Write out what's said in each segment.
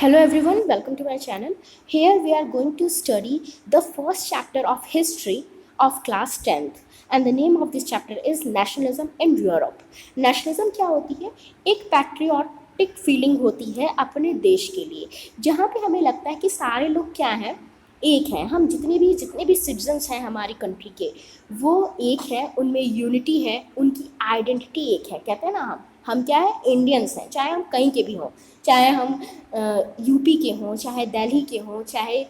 Hello everyone, welcome to my channel. Here we are going to study the first chapter of history of class 10th and the name of this chapter is Nationalism in Europe. Nationalism क्या होती है? एक patriotic feeling होती है अपने देश के लिए, जहाँ पे हमें लगता है कि सारे लोग क्या हैं, एक हैं। हम जितने भी सिटीजन्स हैं हमारी कंट्री के, वो एक है, उनमें यूनिटी है, उनकी आइडेंटिटी एक है। कहते हैं ना, हम क्या है, इंडियंस हैं, चाहे हम कहीं के भी हों, चाहे हम यूपी के हों, चाहे दिल्ली के हों, चाहे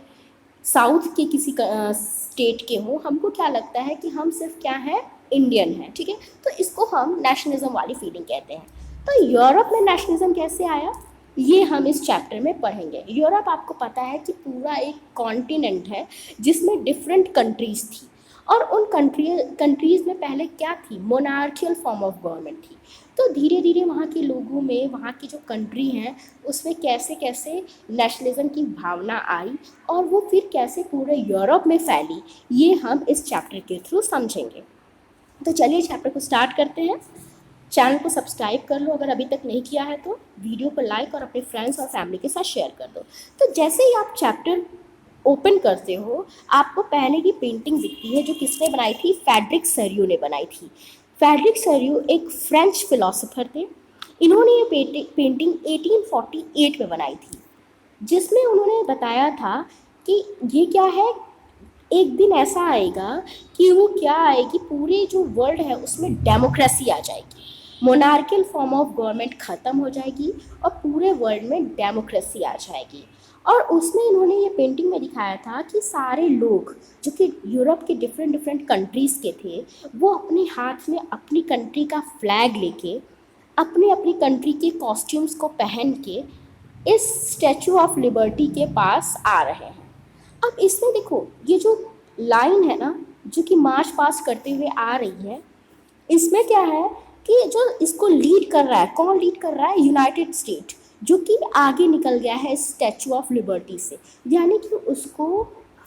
साउथ के किसी स्टेट के हों, हमको क्या लगता है कि हम सिर्फ क्या है, इंडियन हैं। ठीक है, तो इसको हम नेशनलिज्म वाली फीलिंग कहते हैं। तो यूरोप में नेशनलिज्म कैसे आया, ये हम इस चैप्टर में पढ़ेंगे। यूरोप आपको पता है कि पूरा एक कॉन्टिनेंट है जिसमें डिफरेंट कंट्रीज़ थी, और उन कंट्रीज़ में पहले क्या थी, मोनार्कियल फॉर्म ऑफ गवर्नमेंट थी। तो धीरे धीरे वहाँ के लोगों में, वहाँ की जो कंट्री हैं उसमें कैसे कैसे नेशनलिज्म की भावना आई और वो फिर कैसे पूरे यूरोप में फैली, ये हम इस चैप्टर के थ्रू समझेंगे। तो चलिए चैप्टर को स्टार्ट करते हैं। चैनल को सब्सक्राइब कर लो अगर अभी तक नहीं किया है तो, वीडियो को लाइक और अपने फ्रेंड्स और फैमिली के साथ शेयर कर दो। तो जैसे ही आप चैप्टर ओपन करते हो, आपको पहले की पेंटिंग दिखती है जो किसने बनाई थी, फ्रेडरिक सरियू ने बनाई थी। फ्रेडरिक सरियू एक फ्रेंच फिलोसोफर थे। इन्होंने ये पेंटिंग 1848 में बनाई थी, जिसमें उन्होंने बताया था कि ये क्या है, एक दिन ऐसा आएगा कि वो क्या आएगी, पूरे जो वर्ल्ड है उसमें डेमोक्रेसी आ जाएगी, मोनार्कियल फॉर्म ऑफ गवर्नमेंट ख़त्म हो जाएगी और पूरे वर्ल्ड में डेमोक्रेसी आ जाएगी। और उसमें इन्होंने ये पेंटिंग में दिखाया था कि सारे लोग जो कि यूरोप के डिफरेंट डिफरेंट कंट्रीज़ के थे, वो अपने हाथ में अपनी कंट्री का फ्लैग लेके, अपने अपनी कंट्री के कॉस्ट्यूम्स को पहन के इस स्टैचू ऑफ लिबर्टी के पास आ रहे हैं। अब इसमें देखो, ये जो लाइन है ना, जो कि मार्च पास करते हुए आ रही है, इसमें क्या है कि जो इसको लीड कर रहा है, कौन लीड कर रहा है, यूनाइटेड स्टेट, जो कि आगे निकल गया है स्टैचू ऑफ लिबर्टी से, यानी कि उसको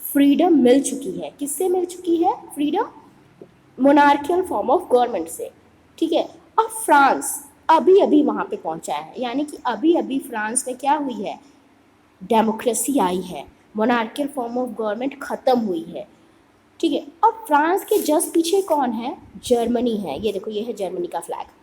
फ्रीडम मिल चुकी है। किससे मिल चुकी है freedom? Monarchial form of government से। ठीक है, और फ्रांस अभी अभी वहाँ पे पहुँचा है, यानी कि अभी अभी फ्रांस में क्या हुई है, डेमोक्रेसी आई है, मोनार्कियल फॉर्म ऑफ गवर्नमेंट ख़त्म हुई है। ठीक है, और फ्रांस के जस्ट पीछे कौन है, जर्मनी है। ये देखो, ये है जर्मनी का फ्लैग।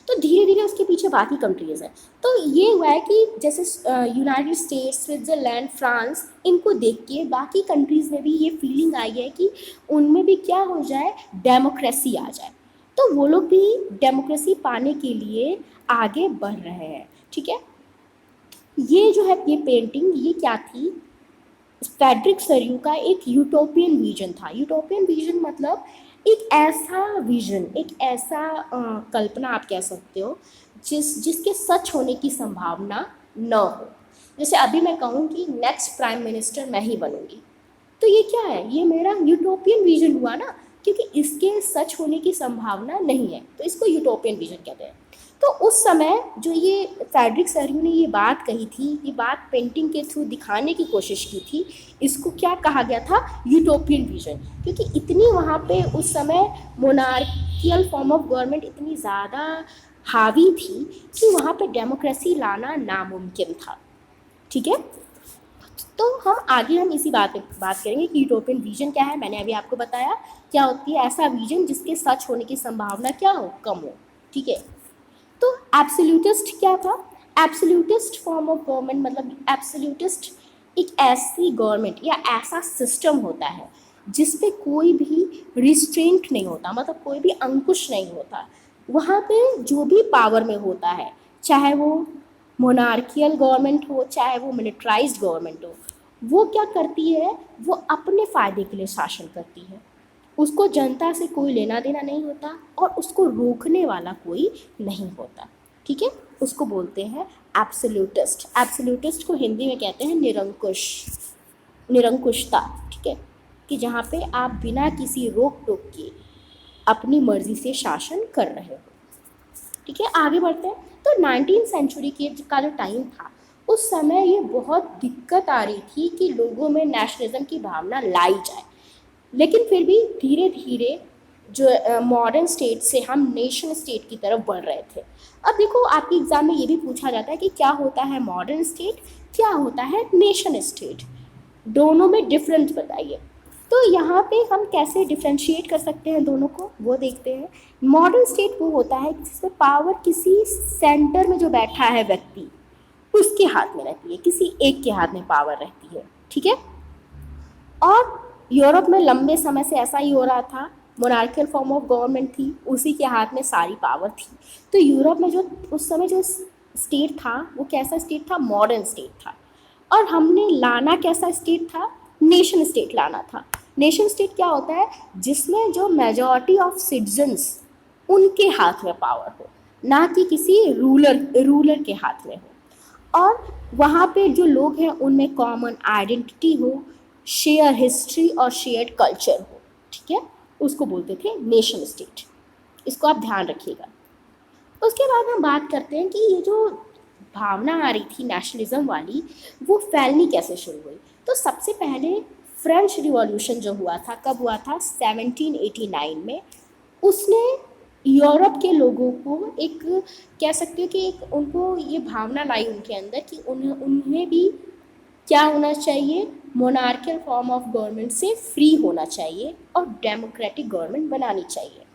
तो धीरे धीरे उसके पीछे बाकी कंट्रीज़ हैं। तो ये हुआ है कि जैसे यूनाइटेड स्टेट्स, स्विट्ज़रलैंड, फ्रांस, इनको देख के बाकी कंट्रीज़ में भी ये फीलिंग आई है कि उनमें भी क्या हो जाए, डेमोक्रेसी आ जाए। तो वो लोग भी डेमोक्रेसी पाने के लिए आगे बढ़ रहे हैं। ठीक है, ये जो है, ये पेंटिंग, ये क्या थी, फ्रेडरिक सरियू का एक यूटोपियन विजन था। यूटोपियन विजन मतलब एक ऐसा विजन, एक ऐसा कल्पना आप कह सकते हो जिसके सच होने की संभावना न हो। जैसे अभी मैं कहूँ कि नेक्स्ट प्राइम मिनिस्टर मैं ही बनूंगी, तो ये क्या है, ये मेरा यूटोपियन विजन हुआ ना, क्योंकि इसके सच होने की संभावना नहीं है, तो इसको यूटोपियन विजन कहते हैं। तो उस समय जो ये फ्रेडरिक सरियू ने ये बात कही थी, ये बात पेंटिंग के थ्रू दिखाने की कोशिश की थी, इसको क्या कहा गया था, यूटोपियन विजन। क्योंकि इतनी वहाँ पे उस समय मोनार्कियल फॉर्म ऑफ गवर्नमेंट इतनी ज़्यादा हावी थी कि वहाँ पे डेमोक्रेसी लाना नामुमकिन था। ठीक है, तो हम इसी बात करेंगे कि यूटोपियन विजन क्या है। मैंने अभी आपको बताया क्या होती है ऐसा विजन जिसके सच होने की संभावना क्या हो, कम हो। ठीक है, तो एब्सोल्यूटिस्ट क्या था, एब्सोल्यूटिस्ट फॉर्म ऑफ गवर्नमेंट मतलब एब्सोल्यूटिस्ट एक ऐसी गवर्नमेंट या ऐसा सिस्टम होता है जिस पे कोई भी रिस्ट्रेंट नहीं होता, मतलब कोई भी अंकुश नहीं होता। वहाँ पे जो भी पावर में होता है, चाहे वो मोनार्कियल गवर्नमेंट हो, चाहे वो मिलिट्राइज्ड गवर्नमेंट हो, वो क्या करती है, वो अपने फ़ायदे के लिए शासन करती है। उसको जनता से कोई लेना देना नहीं होता और उसको रोकने वाला कोई नहीं होता। ठीक है, उसको बोलते हैं एब्सोल्यूटिस्ट। एब्सोल्यूटिस्ट को हिंदी में कहते हैं निरंकुश, निरंकुशता। ठीक है, कि जहाँ पे आप बिना किसी रोक टोक के अपनी मर्जी से शासन कर रहे हो। ठीक है, आगे बढ़ते हैं। तो 19वीं सेंचुरी का जो टाइम था, उस समय ये बहुत दिक्कत आ रही थी कि लोगों में नेशनलिज्म की भावना लाई जाए, लेकिन फिर भी धीरे धीरे जो मॉडर्न स्टेट से हम नेशन स्टेट की तरफ बढ़ रहे थे। अब देखो आपके एग्ज़ाम में ये भी पूछा जाता है कि क्या होता है मॉडर्न स्टेट, क्या होता है नेशन स्टेट, दोनों में डिफरेंस बताइए। तो यहाँ पे हम कैसे डिफ्रेंशिएट कर सकते हैं दोनों को, वो देखते हैं। मॉडर्न स्टेट वो होता है जिसमें पावर किसी सेंटर में जो बैठा है व्यक्ति उसके हाथ में रहती है, किसी एक के हाथ में पावर रहती है, ठीक है। और यूरोप में लंबे समय से ऐसा ही हो रहा था, मोनार्कियल फॉर्म ऑफ गवर्नमेंट थी, उसी के हाथ में सारी पावर थी। तो यूरोप में जो उस समय जो स्टेट था वो कैसा स्टेट था, मॉडर्न स्टेट था। और हमने लाना कैसा स्टेट था, नेशन स्टेट लाना था। नेशन स्टेट क्या होता है, जिसमें जो मेजॉरिटी ऑफ सिटीजन्स उनके हाथ में पावर हो, ना कि किसी रूलर के हाथ में हो। और वहाँ पे जो लोग हैं उनमें कॉमन आइडेंटिटी हो, शेयर हिस्ट्री और शेयर्ड कल्चर हो, ठीक है, उसको बोलते थे नेशन स्टेट। इसको आप ध्यान रखिएगा। उसके बाद हम बात करते हैं कि ये जो भावना आ रही थी नेशनलिज्म वाली, वो फैलनी कैसे शुरू हुई। तो सबसे पहले फ्रेंच रिवॉल्यूशन जो हुआ था, कब हुआ था, 1789 में। उसने यूरोप के लोगों को एक, कह सकते हो कि एक उनको ये भावना लाई उनके अंदर कि उन्हें भी क्या होना चाहिए, मोनार्कियल फॉर्म ऑफ गवर्नमेंट से फ्री होना चाहिए और डेमोक्रेटिक गवर्नमेंट बनानी चाहिए,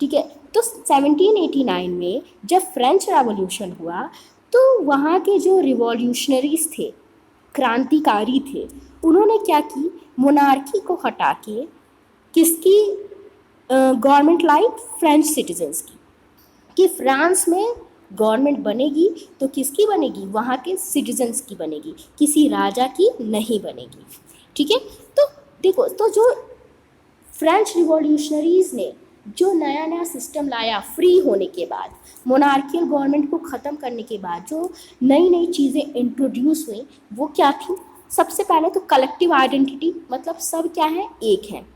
ठीक है। तो 1789 में जब फ्रेंच रेवोल्यूशन हुआ तो वहाँ के जो रिवॉल्यूशनरीज थे, क्रांतिकारी थे, उन्होंने क्या की, मोनार्की को हटा के किसकी गवर्नमेंट लाई, फ्रेंच सिटीजन्स की, कि फ्रांस में गवर्नमेंट बनेगी तो किसकी बनेगी, वहाँ के सिटीजन्स की बनेगी, किसी राजा की नहीं बनेगी, ठीक है। तो देखो, तो जो फ्रेंच रिवॉल्यूशनरीज ने जो नया नया सिस्टम लाया फ्री होने के बाद, मोनार्कियल गवर्नमेंट को ख़त्म करने के बाद जो नई नई चीज़ें इंट्रोड्यूस हुई, वो क्या थी, सबसे पहले तो कलेक्टिव आइडेंटिटी, मतलब सब क्या है, एक हैं।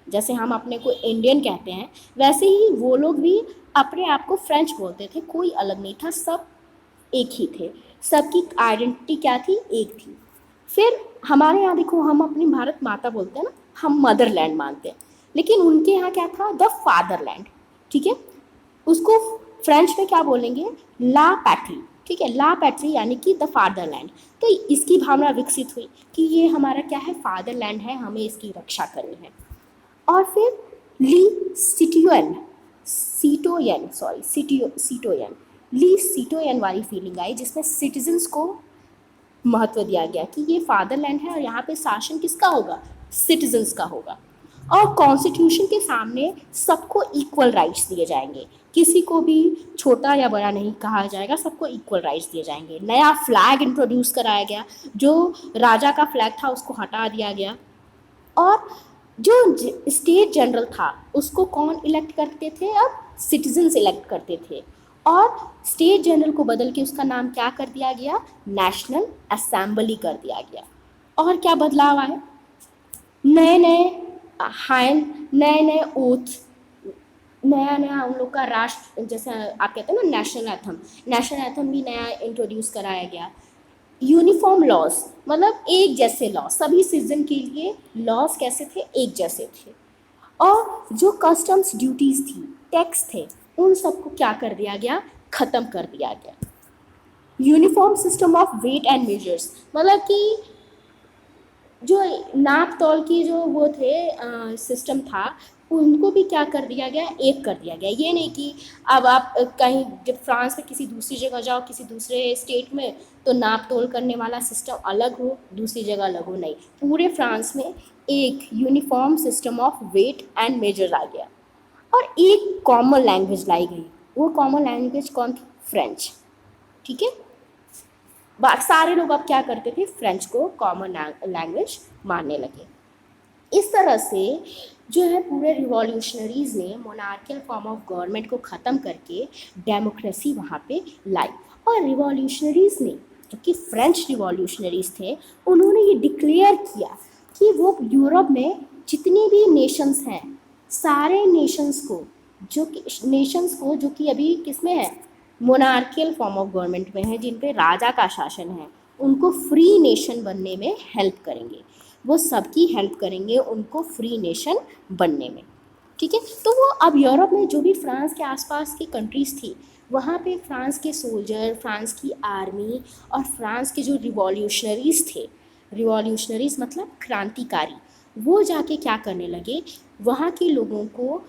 जैसे हम अपने को इंडियन कहते हैं, वैसे ही वो लोग भी अपने आप को फ्रेंच बोलते थे, कोई अलग नहीं था, सब एक ही थे, सबकी आइडेंटिटी क्या थी, एक थी। फिर हमारे यहाँ देखो, हम अपनी भारत माता बोलते हैं ना, हम मदरलैंड मानते हैं, लेकिन उनके यहाँ क्या था, द फादरलैंड, ठीक है। उसको फ्रेंच में क्या बोलेंगे, ला पैट्री, ठीक है, ला पैट्री यानी कि द फादरलैंड। तो इसकी भावना विकसित हुई कि ये हमारा क्या है, फादरलैंड है, हमें इसकी रक्षा करनी है। और फिर ली सिटियन सीटोयन सॉरी सीटोयन ली सीटोयन वाली फीलिंग आई, जिसमें सिटीजन्स को महत्व दिया गया कि ये फादरलैंड है और यहाँ पे शासन किसका होगा, सिटीजन्स का होगा। और कॉन्स्टिट्यूशन के सामने सबको इक्वल राइट्स दिए जाएंगे, किसी को भी छोटा या बड़ा नहीं कहा जाएगा, सबको इक्वल राइट्स दिए जाएंगे। नया फ्लैग इंट्रोड्यूस कराया गया, जो राजा का फ्लैग था उसको हटा दिया गया। और जो स्टेट जनरल था उसको कौन इलेक्ट करते थे, अब सिटीजन्स इलेक्ट करते थे। और स्टेट जनरल को बदल के उसका नाम क्या कर दिया गया, नेशनल असेंबली कर दिया गया। और क्या बदलाव आए, नए नए हाइन, नए नए ओथ, नया नया उन लोग का राष्ट्र, जैसे आप कहते हैं ना नेशनल एथम, नेशनल एथम भी नया इंट्रोड्यूस कराया गया। यूनिफॉर्म लॉज, मतलब एक जैसे लॉ, सभी सीजन के लिए लॉज कैसे थे, एक जैसे थे। और जो कस्टम्स ड्यूटीज़ थी, टैक्स थे, उन सबको क्या कर दिया गया, ख़त्म कर दिया गया। Uniform system of weight and measures, मतलब कि जो नाप तौल की जो वो थे सिस्टम था, उनको भी क्या कर दिया गया, एक कर दिया गया। ये नहीं कि अब आप कहीं जब फ्रांस में किसी दूसरी जगह जाओ, किसी दूसरे स्टेट में, तो नाप तोल करने वाला सिस्टम अलग हो, दूसरी जगह अलग हो, नहीं, पूरे फ्रांस में एक uniform system of weight and measure आ गया। और एक कॉमन लैंग्वेज लाई गई, वो कॉमन लैंग्वेज कौन थी, फ्रेंच, ठीक है। सारे लोग अब क्या करते थे, फ्रेंच को कॉमन लैंग्वेज मानने लगे। इस तरह से जो है पूरे रिवॉल्यूशनरीज़ ने मोनार्कियल फॉर्म ऑफ गवर्नमेंट को ख़त्म करके डेमोक्रेसी वहाँ पे लाई। और रिवॉल्यूशनरीज़ ने, जो कि फ्रेंच रिवॉल्यूशनरीज़ थे, उन्होंने ये डिक्लेयर किया कि वो यूरोप में जितनी भी नेशंस हैं, सारे नेशंस को जो कि अभी किस में है, मोनार्कियल फॉर्म ऑफ गवर्नमेंट में है, जिन पे राजा का शासन है, उनको फ्री नेशन बनने में हेल्प करेंगे, वो सबकी हेल्प करेंगे उनको फ्री नेशन बनने में, ठीक है। तो वो अब यूरोप में जो भी फ्रांस के आसपास की कंट्रीज़ थी, वहाँ पे फ्रांस के सोल्जर, फ्रांस की आर्मी और फ्रांस के जो रिवॉल्यूशनरीज़ थे, रिवॉल्यूशनरीज़ मतलब क्रांतिकारी, वो जाके क्या करने लगे, वहाँ के लोगों को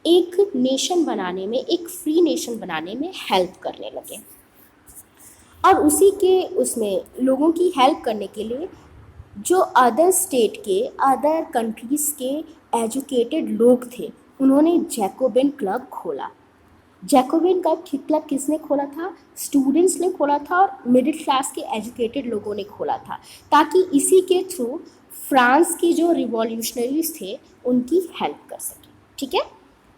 एक नेशन बनाने में, एक फ्री नेशन बनाने में हेल्प करने लगे। और उसी के उसमें लोगों की हेल्प करने के लिए जो अदर स्टेट के, अदर कंट्रीज़ के एजुकेटेड लोग थे, उन्होंने जैकोबिन क्लब खोला। जैकोबिन क्लब किसने खोला था? स्टूडेंट्स ने खोला था और मिडिल क्लास के एजुकेटेड लोगों ने खोला था, ताकि इसी के थ्रू फ्रांस की जो रिवॉल्यूशनरीज थे उनकी हेल्प कर सके। ठीक है।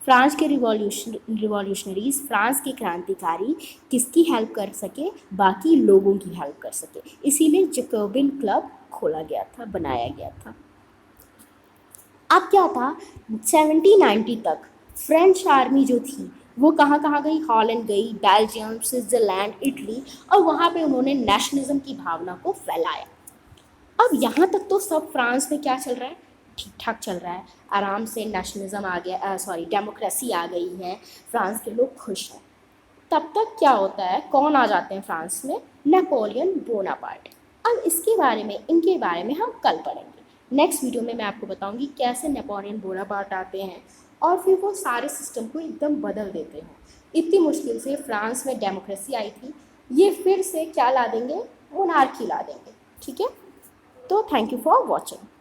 फ्रांस के रिवॉल्यूशनरीज, फ्रांस के क्रांतिकारी किसकी हेल्प कर सके? बाकी लोगों की हेल्प कर सके, इसीलिए जैकोबिन क्लब खोला गया था, बनाया गया था। अब क्या था, 1790 तक फ्रेंच आर्मी जो थी वो कहाँ कहाँ गई? हॉलैंड गई, बेल्जियम, स्विट्ज़रलैंड, इटली, और वहाँ पे उन्होंने नेशनलिज्म की भावना को फैलाया। अब यहाँ तक तो सब फ्रांस में क्या चल रहा है? ठीक ठाक चल रहा है, आराम से नेशनलिज्म आ गया, सॉरी डेमोक्रेसी आ गई है, फ्रांस के लोग खुश हैं। तब तक क्या होता है, कौन आ जाते हैं फ्रांस में? Napoleon Bonaparte. अब इसके बारे में, इनके बारे में हम कल पढ़ेंगे। नेक्स्ट वीडियो में मैं आपको बताऊंगी कैसे नेपोलियन बोनापार्ट आते हैं और फिर वो सारे सिस्टम को एकदम बदल देते हैं। इतनी मुश्किल से फ्रांस में डेमोक्रेसी आई थी, ये फिर से क्या ला देंगे? मोनार्की ला देंगे। ठीक है। तो थैंक यू फॉर वॉचिंग।